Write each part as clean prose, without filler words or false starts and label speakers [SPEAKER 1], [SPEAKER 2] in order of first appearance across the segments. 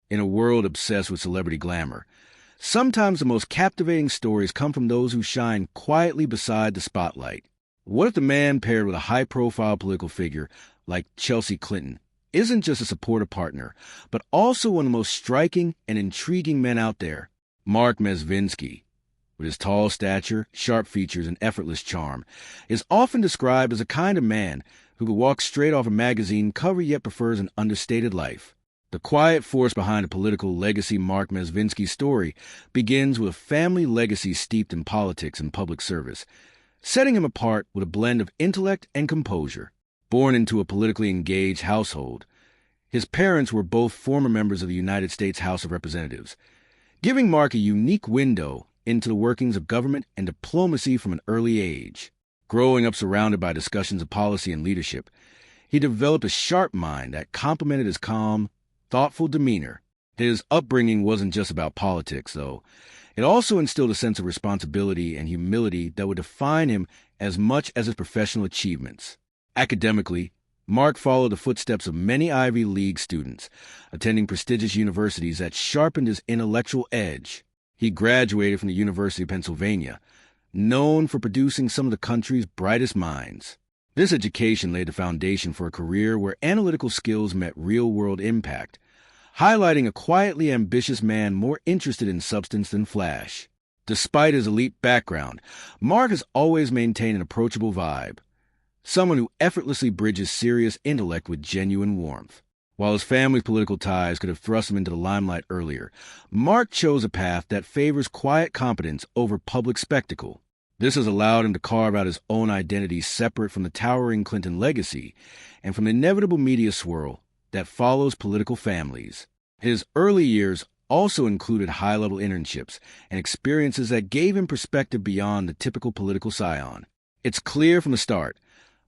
[SPEAKER 1] In a world obsessed with celebrity glamour, sometimes the most captivating stories come from those who shine quietly beside the spotlight. What if the man paired with a high-profile political figure like Chelsea Clinton isn't just a supportive partner, but also one of the most striking and intriguing men out there? Mark Mezvinsky, with his tall stature, sharp features, and effortless charm, is often described as a kind of man who could walk straight off a magazine cover yet prefers an understated life. The quiet force behind the political legacy Mark Mezvinsky's story begins with a family legacy steeped in politics and public service, setting him apart with a blend of intellect and composure. Born into a politically engaged household, his parents were both former members of the United States House of Representatives, giving Mark a unique window into the workings of government and diplomacy from an early age. Growing up surrounded by discussions of policy and leadership, he developed a sharp mind that complemented his calm, thoughtful demeanor. His upbringing wasn't just about politics, though. It also instilled a sense of responsibility and humility that would define him as much as his professional achievements. Academically, Mark followed the footsteps of many Ivy League students, attending prestigious universities that sharpened his intellectual edge. He graduated from the University of Pennsylvania, known for producing some of the country's brightest minds. This education laid the foundation for a career where analytical skills met real-world impact, highlighting a quietly ambitious man more interested in substance than flash. Despite his elite background, Mark has always maintained an approachable vibe, someone who effortlessly bridges serious intellect with genuine warmth. While his family's political ties could have thrust him into the limelight earlier, Mark chose a path that favors quiet competence over public spectacle. This has allowed him to carve out his own identity separate from the towering Clinton legacy and from the inevitable media swirl that follows political families. His early years also included high-level internships and experiences that gave him perspective beyond the typical political scion. It's clear from the start,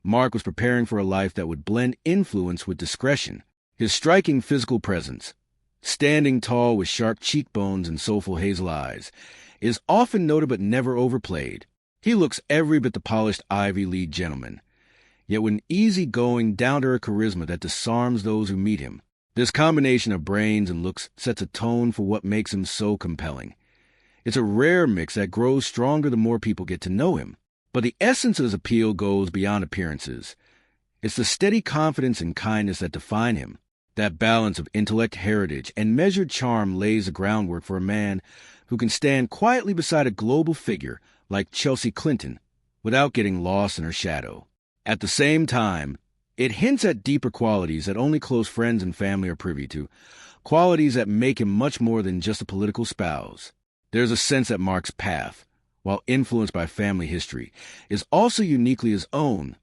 [SPEAKER 1] Mark was preparing for a life that would blend influence with discretion. His striking physical presence, standing tall with sharp cheekbones and soulful hazel eyes, is often noted but never overplayed. He looks every bit the polished Ivy League gentleman, yet with an easy-going, down-to-earth charisma that disarms those who meet him. This combination of brains and looks sets a tone for what makes him so compelling. It's a rare mix that grows stronger the more people get to know him. But the essence of his appeal goes beyond appearances. It's the steady confidence and kindness that define him. That balance of intellect, heritage, and measured charm lays the groundwork for a man who can stand quietly beside a global figure like Chelsea Clinton without getting lost in her shadow. At the same time, it hints at deeper qualities that only close friends and family are privy to, qualities that make him much more than just a political spouse. There's a sense that Mark's path, while influenced by family history, is also uniquely his own,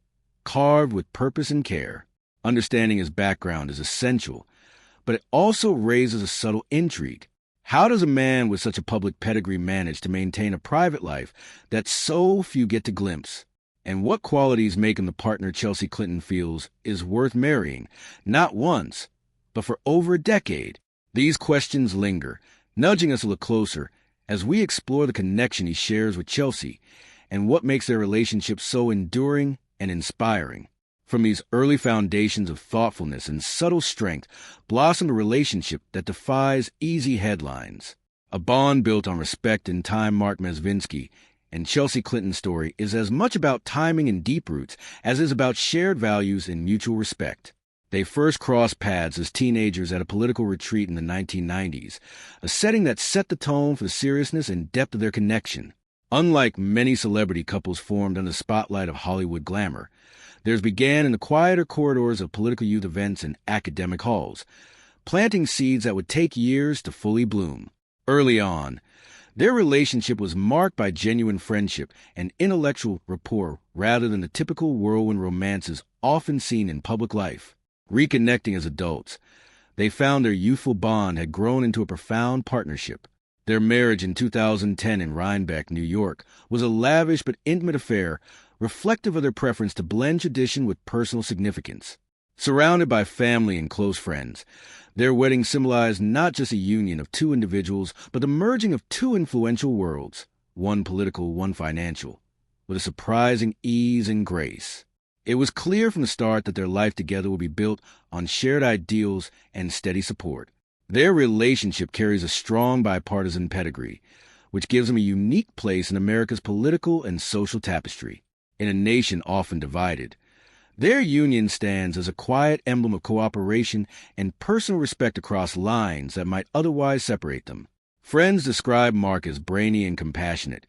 [SPEAKER 1] carved with purpose and care. Understanding his background is essential, but it also raises a subtle intrigue. How does a man with such a public pedigree manage to maintain a private life that so few get to glimpse? And what qualities make him the partner Chelsea Clinton feels is worth marrying, not once, but for over a decade? These questions linger, nudging us to look closer as we explore the connection he shares with Chelsea and what makes their relationship so enduring and inspiring. From these early foundations of thoughtfulness and subtle strength blossomed a relationship that defies easy headlines. A bond built on respect and time. Mark Mezvinsky and Chelsea Clinton's story is as much about timing and deep roots as it is about shared values and mutual respect. They first crossed paths as teenagers at a political retreat in the 1990s, a setting that set the tone for the seriousness and depth of their connection. Unlike many celebrity couples formed under the spotlight of Hollywood glamour, theirs began in the quieter corridors of political youth events and academic halls, planting seeds that would take years to fully bloom. Early on, their relationship was marked by genuine friendship and intellectual rapport rather than the typical whirlwind romances often seen in public life. Reconnecting as adults, they found their youthful bond had grown into a profound partnership. Their marriage in 2010 in Rhinebeck, New York, was a lavish but intimate affair, reflective of their preference to blend tradition with personal significance. Surrounded by family and close friends, their wedding symbolized not just a union of two individuals, but the merging of two influential worlds, one political, one financial, with a surprising ease and grace. It was clear from the start that their life together would be built on shared ideals and steady support. Their relationship carries a strong bipartisan pedigree, which gives them a unique place in America's political and social tapestry. In a nation often divided, their union stands as a quiet emblem of cooperation and personal respect across lines that might otherwise separate them. Friends describe Mark as brainy and compassionate,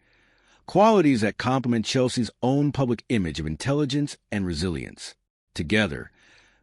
[SPEAKER 1] qualities that complement Chelsea's own public image of intelligence and resilience. Together,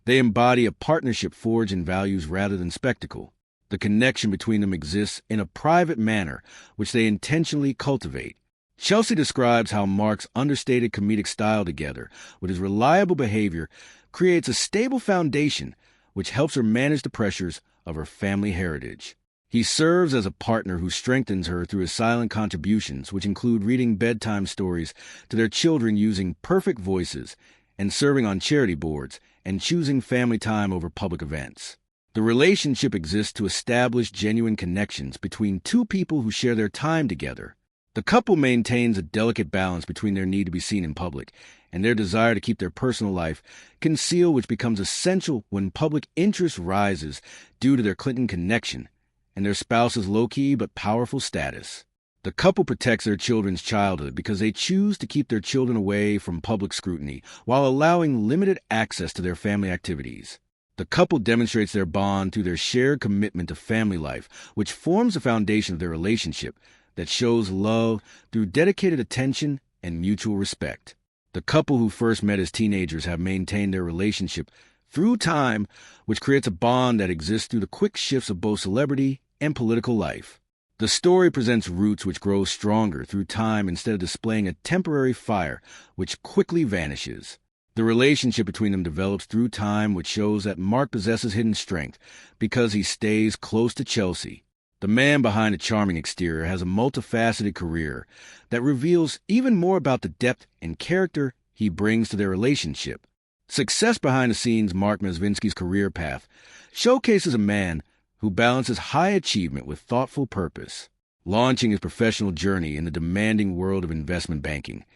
[SPEAKER 1] they embody a partnership forged in values rather than spectacle. The connection between them exists in a private manner, which they intentionally cultivate. Chelsea describes how Mark's understated comedic style together with his reliable behavior creates a stable foundation which helps her manage the pressures of her family heritage. He serves as a partner who strengthens her through his silent contributions, which include reading bedtime stories to their children using perfect voices and serving on charity boards and choosing family time over public events. The relationship exists to establish genuine connections between two people who share their time together. The couple maintains a delicate balance between their need to be seen in public and their desire to keep their personal life concealed, which becomes essential when public interest rises due to their Clinton connection and their spouse's low-key but powerful status. The couple protects their children's childhood because they choose to keep their children away from public scrutiny while allowing limited access to their family activities. The couple demonstrates their bond through their shared commitment to family life, which forms the foundation of their relationship that shows love through dedicated attention and mutual respect. The couple who first met as teenagers have maintained their relationship through time, which creates a bond that exists through the quick shifts of both celebrity and political life. The story presents roots which grow stronger through time instead of displaying a temporary fire which quickly vanishes. The relationship between them develops through time, which shows that Mark possesses hidden strength because he stays close to Chelsea. The man behind a charming exterior has a multifaceted career that reveals even more about the depth and character he brings to their relationship. Success behind the scenes, Mark Mezvinsky's career path, showcases a man who balances high achievement with thoughtful purpose. Launching his professional journey in the demanding world of investment banking,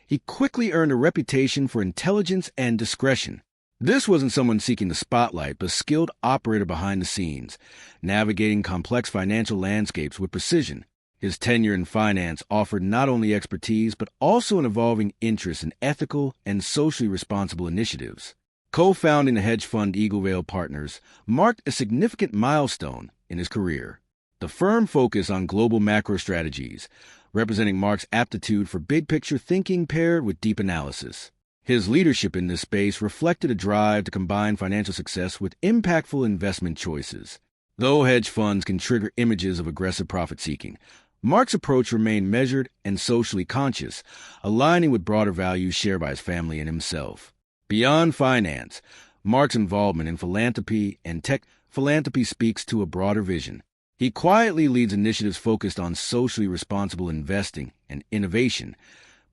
[SPEAKER 1] he quickly earned a reputation for intelligence and discretion. This wasn't someone seeking the spotlight, but a skilled operator behind the scenes, navigating complex financial landscapes with precision. His tenure in finance offered not only expertise, but also an evolving interest in ethical and socially responsible initiatives. Co-founding the hedge fund Eagle Vale Partners marked a significant milestone in his career. The firm focused on global macro strategies, representing Mark's aptitude for big-picture thinking paired with deep analysis. His leadership in this space reflected a drive to combine financial success with impactful investment choices. Though hedge funds can trigger images of aggressive profit-seeking, Mark's approach remained measured and socially conscious, aligning with broader values shared by his family and himself. Beyond finance, Mark's involvement in philanthropy and tech philanthropy speaks to a broader vision. He quietly leads initiatives focused on socially responsible investing and innovation,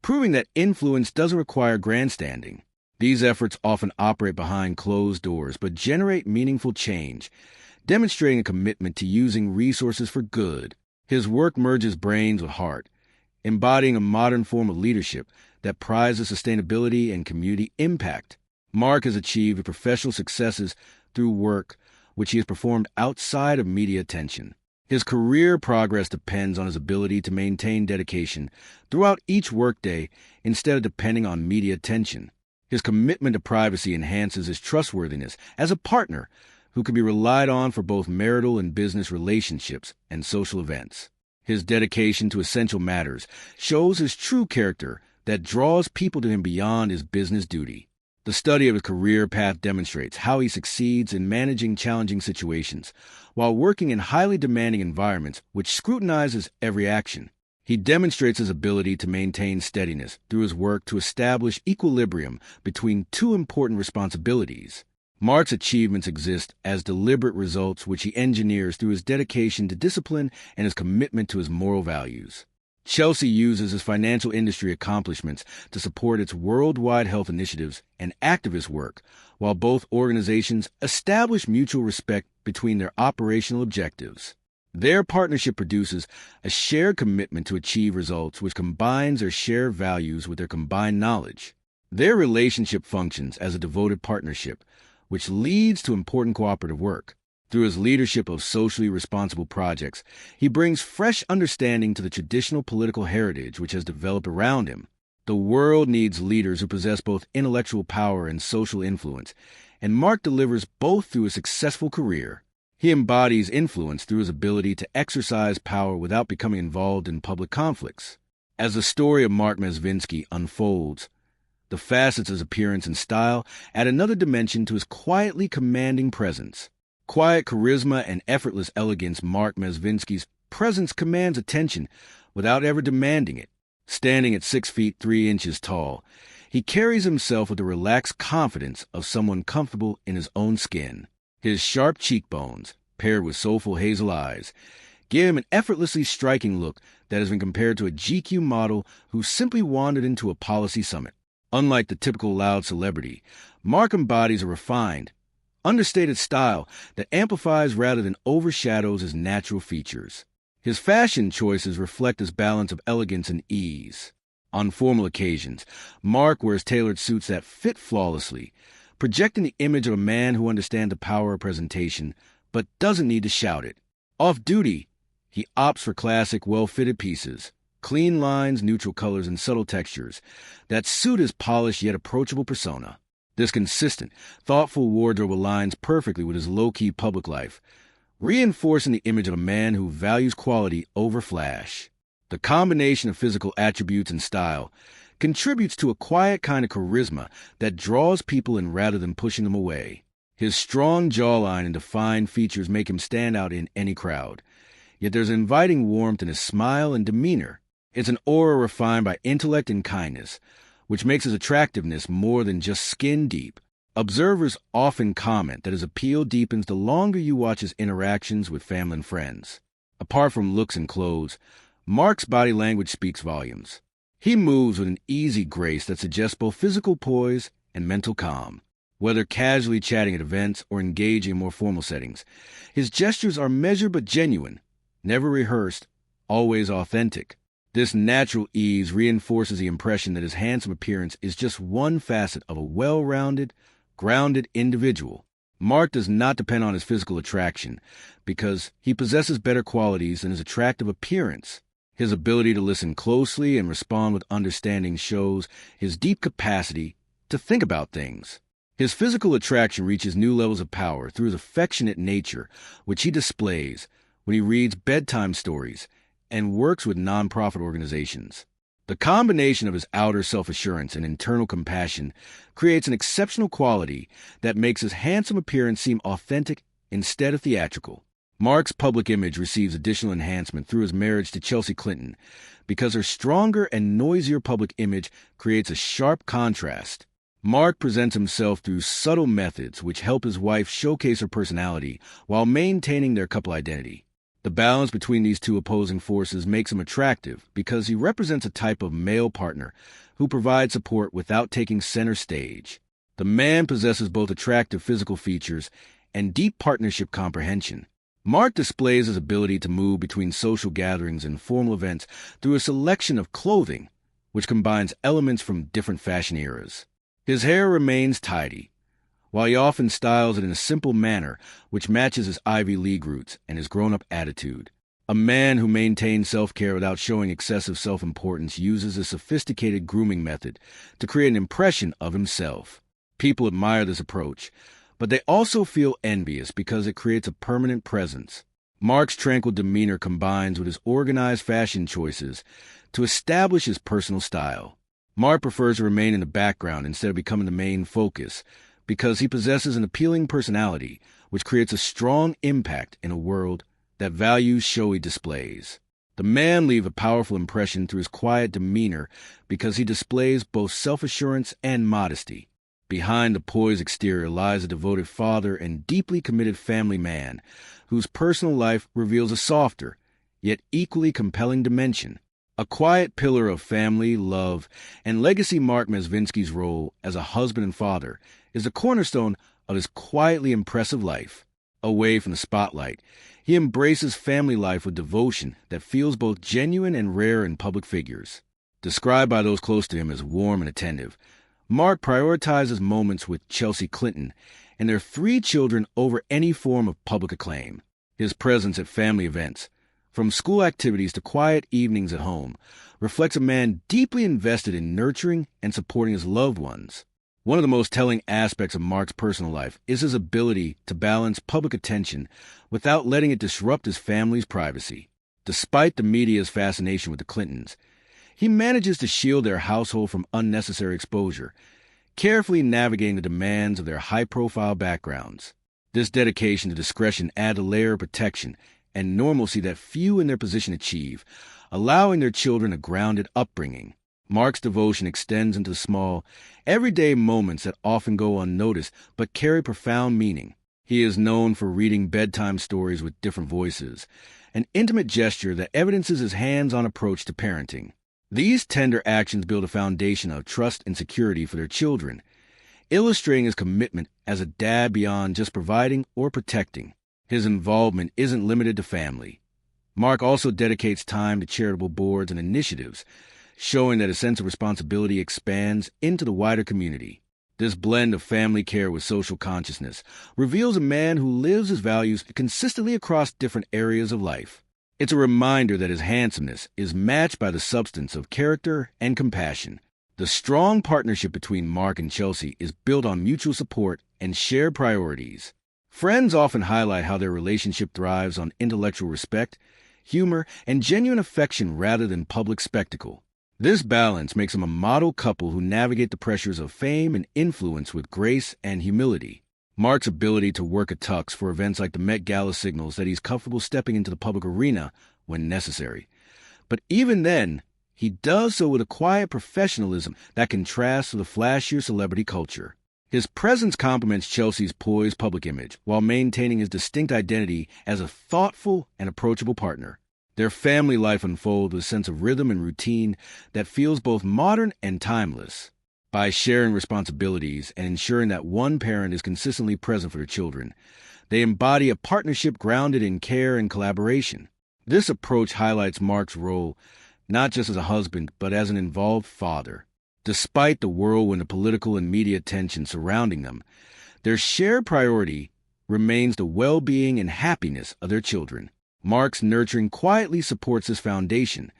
[SPEAKER 1] proving that influence doesn't require grandstanding. These efforts often operate behind closed doors but generate meaningful change, demonstrating a commitment to using resources for good. His work merges brains with heart, embodying a modern form of leadership that prizes sustainability and community impact. Mark has achieved professional successes through work which he has performed outside of media attention. His career progress depends on his ability to maintain dedication throughout each workday instead of depending on media attention. His commitment to privacy enhances his trustworthiness as a partner who can be relied on for both marital and business relationships and social events. His dedication to essential matters shows his true character that draws people to him beyond his business duty. The study of his career path demonstrates how he succeeds in managing challenging situations while working in highly demanding environments which scrutinizes every action. He demonstrates his ability to maintain steadiness through his work to establish equilibrium between two important responsibilities. Mark's achievements exist as deliberate results which he engineers through his dedication to discipline and his commitment to his moral values. Chelsea uses his financial industry accomplishments to support its worldwide health initiatives and activist work, while both organizations establish mutual respect between their operational objectives. Their partnership produces a shared commitment to achieve results which combines their shared values with their combined knowledge. Their relationship functions as a devoted partnership, which leads to important cooperative work. Through his leadership of socially responsible projects, he brings fresh understanding to the traditional political heritage which has developed around him. The world needs leaders who possess both intellectual power and social influence, and Mark delivers both through a successful career. He embodies influence through his ability to exercise power without becoming involved in public conflicts. As the story of Mark Mezvinsky unfolds, the facets of his appearance and style add another dimension to his quietly commanding presence. Quiet charisma and effortless elegance, Mark Mezvinsky's presence commands attention without ever demanding it. Standing at 6 feet 3 inches tall, he carries himself with the relaxed confidence of someone comfortable in his own skin. His sharp cheekbones, paired with soulful hazel eyes, give him an effortlessly striking look that has been compared to a GQ model who simply wandered into a policy summit. Unlike the typical loud celebrity, Mark embodies a refined, understated style that amplifies rather than overshadows his natural features. His fashion choices reflect his balance of elegance and ease. On formal occasions, Mark wears tailored suits that fit flawlessly, projecting the image of a man who understands the power of presentation but doesn't need to shout it. Off-duty, he opts for classic, well-fitted pieces, clean lines, neutral colors, and subtle textures that suit his polished yet approachable persona. This consistent, thoughtful wardrobe aligns perfectly with his low-key public life, reinforcing the image of a man who values quality over flash. The combination of physical attributes and style contributes to a quiet kind of charisma that draws people in rather than pushing them away. His strong jawline and defined features make him stand out in any crowd, yet there's inviting warmth in his smile and demeanor. It's an aura refined by intellect and kindness, which makes his attractiveness more than just skin deep. Observers often comment that his appeal deepens the longer you watch his interactions with family and friends. Apart from looks and clothes, Mark's body language speaks volumes. He moves with an easy grace that suggests both physical poise and mental calm. Whether casually chatting at events or engaging in more formal settings, his gestures are measured but genuine, never rehearsed, always authentic. This natural ease reinforces the impression that his handsome appearance is just one facet of a well-rounded, grounded individual. Mark does not depend on his physical attraction because he possesses better qualities than his attractive appearance. His ability to listen closely and respond with understanding shows his deep capacity to think about things. His physical attraction reaches new levels of power through his affectionate nature, which he displays when he reads bedtime stories and works with nonprofit organizations. The combination of his outer self-assurance and internal compassion creates an exceptional quality that makes his handsome appearance seem authentic instead of theatrical. Mark's public image receives additional enhancement through his marriage to Chelsea Clinton because her stronger and noisier public image creates a sharp contrast. Mark presents himself through subtle methods which help his wife showcase her personality while maintaining their couple identity. The balance between these two opposing forces makes him attractive because he represents a type of male partner who provides support without taking center stage. The man possesses both attractive physical features and deep partnership comprehension. Mark displays his ability to move between social gatherings and formal events through a selection of clothing, which combines elements from different fashion eras. His hair remains tidy, while he often styles it in a simple manner which matches his Ivy League roots and his grown-up attitude. A man who maintains self-care without showing excessive self-importance uses a sophisticated grooming method to create an impression of himself. People admire this approach, but they also feel envious because it creates a permanent presence. Mark's tranquil demeanor combines with his organized fashion choices to establish his personal style. Mark prefers to remain in the background instead of becoming the main focus, because he possesses an appealing personality which creates a strong impact in a world that values showy displays. The man leaves a powerful impression through his quiet demeanor because he displays both self-assurance and modesty. Behind the poised exterior lies a devoted father and deeply committed family man whose personal life reveals a softer, yet equally compelling dimension. A quiet pillar of family, love, and legacy. Mark Mezvinsky's role as a husband and father is the cornerstone of his quietly impressive life. Away from the spotlight, he embraces family life with devotion that feels both genuine and rare in public figures. Described by those close to him as warm and attentive, Mark prioritizes moments with Chelsea Clinton and their 3 children over any form of public acclaim. His presence at family events, from school activities to quiet evenings at home, reflects a man deeply invested in nurturing and supporting his loved ones. One of the most telling aspects of Mark's personal life is his ability to balance public attention without letting it disrupt his family's privacy. Despite the media's fascination with the Clintons, he manages to shield their household from unnecessary exposure, carefully navigating the demands of their high-profile backgrounds. This dedication to discretion adds a layer of protection and normalcy that few in their position achieve, allowing their children a grounded upbringing. Mark's devotion extends into small, everyday moments that often go unnoticed but carry profound meaning. He is known for reading bedtime stories with different voices, an intimate gesture that evidences his hands-on approach to parenting. These tender actions build a foundation of trust and security for their children, illustrating his commitment as a dad beyond just providing or protecting. His involvement isn't limited to family. Mark also dedicates time to charitable boards and initiatives, showing that his sense of responsibility expands into the wider community. This blend of family care with social consciousness reveals a man who lives his values consistently across different areas of life. It's a reminder that his handsomeness is matched by the substance of character and compassion. The strong partnership between Mark and Chelsea is built on mutual support and shared priorities. Friends often highlight how their relationship thrives on intellectual respect, humor, and genuine affection rather than public spectacle. This balance makes them a model couple who navigate the pressures of fame and influence with grace and humility. Mark's ability to work a tux for events like the Met Gala signals that he's comfortable stepping into the public arena when necessary. But even then, he does so with a quiet professionalism that contrasts with the flashier celebrity culture. His presence complements Chelsea's poised public image while maintaining his distinct identity as a thoughtful and approachable partner. Their family life unfolds with a sense of rhythm and routine that feels both modern and timeless. By sharing responsibilities and ensuring that one parent is consistently present for their children, they embody a partnership grounded in care and collaboration. This approach highlights Mark's role not just as a husband, but as an involved father. Despite the whirlwind of political and media attention surrounding them, their shared priority remains the well-being and happiness of their children. Mark's nurturing quietly supports this foundation,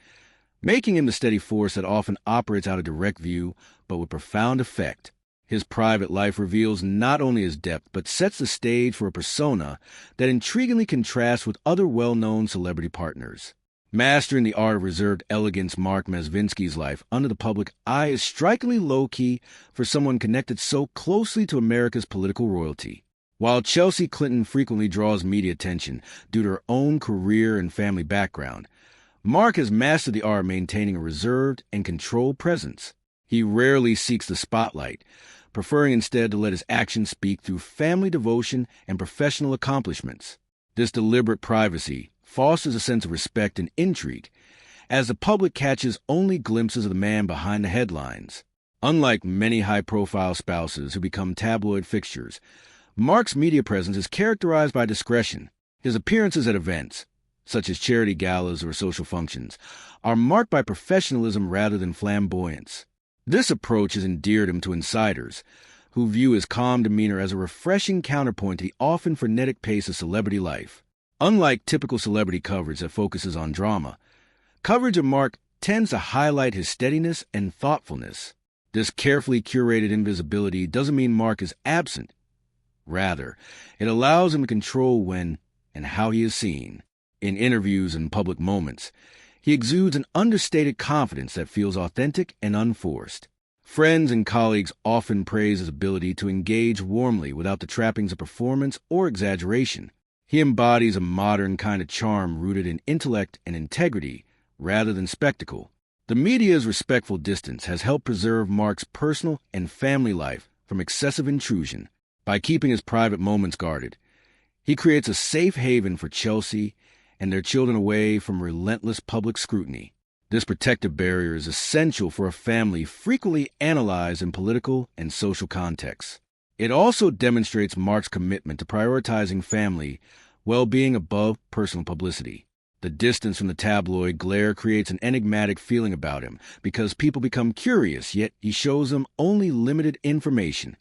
[SPEAKER 1] making him the steady force that often operates out of direct view, but with profound effect. His private life reveals not only his depth, but sets the stage for a persona that intriguingly contrasts with other well-known celebrity partners. Mastering the art of reserved elegance, Mark Mezvinsky's life under the public eye is strikingly low-key for someone connected so closely to America's political royalty. While Chelsea Clinton frequently draws media attention due to her own career and family background, Mark has mastered the art of maintaining a reserved and controlled presence. He rarely seeks the spotlight, preferring instead to let his actions speak through family devotion and professional accomplishments. This deliberate privacy fosters a sense of respect and intrigue, as the public catches only glimpses of the man behind the headlines. Unlike many high-profile spouses who become tabloid fixtures, Mark's media presence is characterized by discretion. His appearances at events, such as charity galas or social functions, are marked by professionalism rather than flamboyance. This approach has endeared him to insiders, who view his calm demeanor as a refreshing counterpoint to the often frenetic pace of celebrity life. Unlike typical celebrity coverage that focuses on drama, coverage of Mark tends to highlight his steadiness and thoughtfulness. This carefully curated invisibility doesn't mean Mark is absent. Rather, it allows him to control when and how he is seen. In interviews and public moments, he exudes an understated confidence that feels authentic and unforced. Friends and colleagues often praise his ability to engage warmly without the trappings of performance or exaggeration. He embodies a modern kind of charm rooted in intellect and integrity rather than spectacle. The media's respectful distance has helped preserve Mark's personal and family life from excessive intrusion. By keeping his private moments guarded, he creates a safe haven for Chelsea and their children away from relentless public scrutiny. This protective barrier is essential for a family frequently analyzed in political and social contexts. It also demonstrates Mark's commitment to prioritizing family well-being above personal publicity. The distance from the tabloid glare creates an enigmatic feeling about him because people become curious, yet he shows them only limited information.